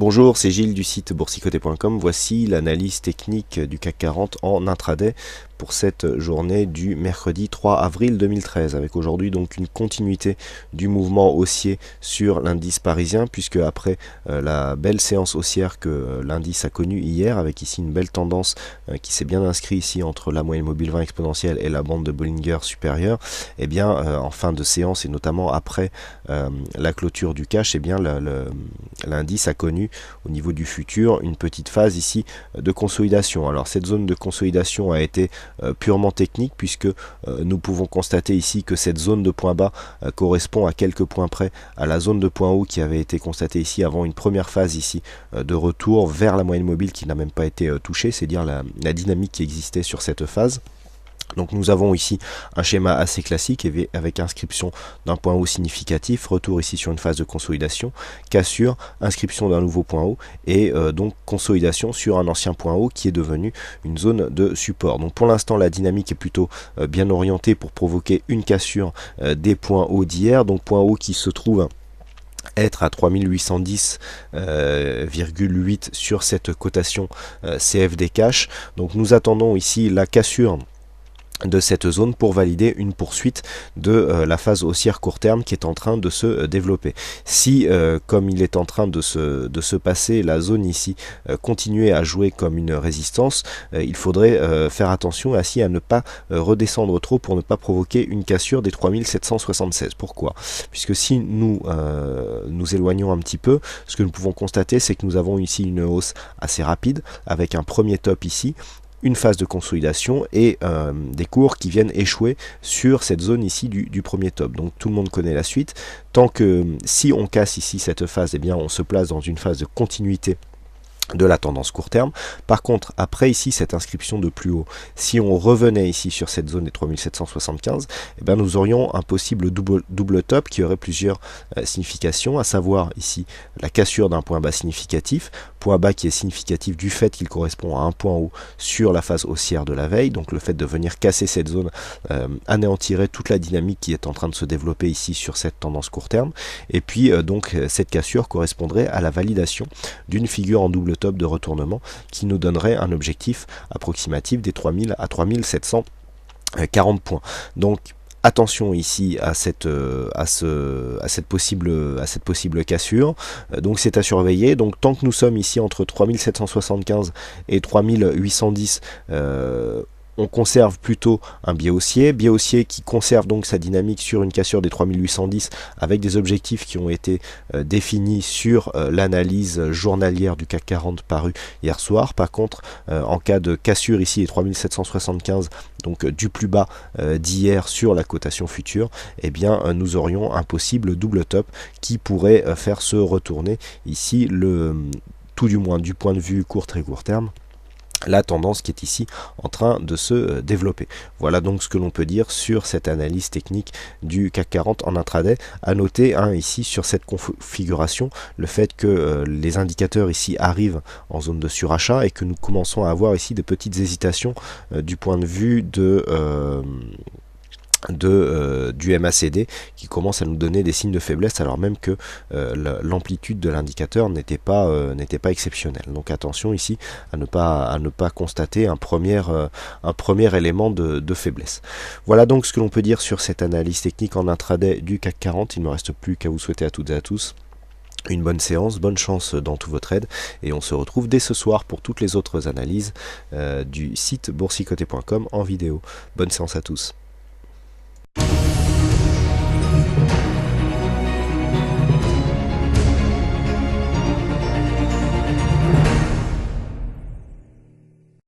Bonjour, c'est Gilles du site boursicoté.com. Voici l'analyse technique du CAC 40 en intraday pour cette journée du mercredi 3 avril 2013, avec aujourd'hui donc une continuité du mouvement haussier sur l'indice parisien, puisque après la belle séance haussière que l'indice a connue hier, avec ici une belle tendance qui s'est bien inscrite ici entre la moyenne mobile 20 exponentielle et la bande de Bollinger supérieure, et bien en fin de séance et notamment après la clôture du cash, et bien l'indice a connu au niveau du futur une petite phase ici de consolidation. Alors cette zone de consolidation a été purement technique, puisque nous pouvons constater ici que cette zone de point bas correspond à quelques points près à la zone de point haut qui avait été constatée ici avant une première phase ici de retour vers la moyenne mobile qui n'a même pas été touchée, c'est dire la dynamique qui existait sur cette phase. Donc nous avons ici un schéma assez classique avec inscription d'un point haut significatif, retour ici sur une phase de consolidation, cassure, inscription d'un nouveau point haut et donc consolidation sur un ancien point haut qui est devenu une zone de support. Donc pour l'instant la dynamique est plutôt bien orientée pour provoquer une cassure des points hauts d'hier, donc point haut qui se trouve être à 3810,8 sur cette cotation CFD cash. Donc nous attendons ici la cassure de cette zone pour valider une poursuite de la phase haussière court terme qui est en train de se développer. Si comme il est en train de se passer, la zone ici continuer à jouer comme une résistance, il faudrait faire attention ainsi à ne pas redescendre trop pour ne pas provoquer une cassure des 3776. Pourquoi? Puisque si nous nous éloignons un petit peu, ce que nous pouvons constater, c'est que nous avons ici une hausse assez rapide avec un premier top ici, une phase de consolidation et des cours qui viennent échouer sur cette zone ici du premier top. Donc tout le monde connaît la suite. Tant que si on casse ici cette phase, eh bien on se place dans une phase de continuité de la tendance court terme. Par contre, après ici cette inscription de plus haut, si on revenait ici sur cette zone des 3775, eh bien nous aurions un possible double top qui aurait plusieurs significations, à savoir ici la cassure d'un point bas significatif, point bas qui est significatif du fait qu'il correspond à un point haut sur la phase haussière de la veille. Donc le fait de venir casser cette zone anéantirait toute la dynamique qui est en train de se développer ici sur cette tendance court terme. Et puis donc cette cassure correspondrait à la validation d'une figure en double top de retournement qui nous donnerait un objectif approximatif des 3000 à 3740 points. Donc attention ici à cette possible cassure, donc c'est à surveiller. Donc tant que nous sommes ici entre 3775 et 3810, on conserve plutôt un biais haussier qui conserve donc sa dynamique sur une cassure des 3810 avec des objectifs qui ont été définis sur l'analyse journalière du CAC 40 parue hier soir. Par contre, en cas de cassure ici des 3775, donc du plus bas d'hier sur la cotation future, eh bien nous aurions un possible double top qui pourrait faire se retourner ici tout du moins du point de vue très court terme, la tendance qui est ici en train de se développer. Voilà donc ce que l'on peut dire sur cette analyse technique du CAC 40 en intraday. À noter ici sur cette configuration le fait que les indicateurs ici arrivent en zone de surachat et que nous commençons à avoir ici des petites hésitations du point de vue du MACD qui commence à nous donner des signes de faiblesse alors même que l'amplitude de l'indicateur n'était pas exceptionnelle. Donc attention ici à ne pas constater un premier élément de faiblesse. Voilà donc ce que l'on peut dire sur cette analyse technique en intraday du CAC 40. Il ne me reste plus qu'à vous souhaiter à toutes et à tous une bonne séance, bonne chance dans tout votre trade et on se retrouve dès ce soir pour toutes les autres analyses du site boursicoté.com en vidéo. Bonne séance à tous.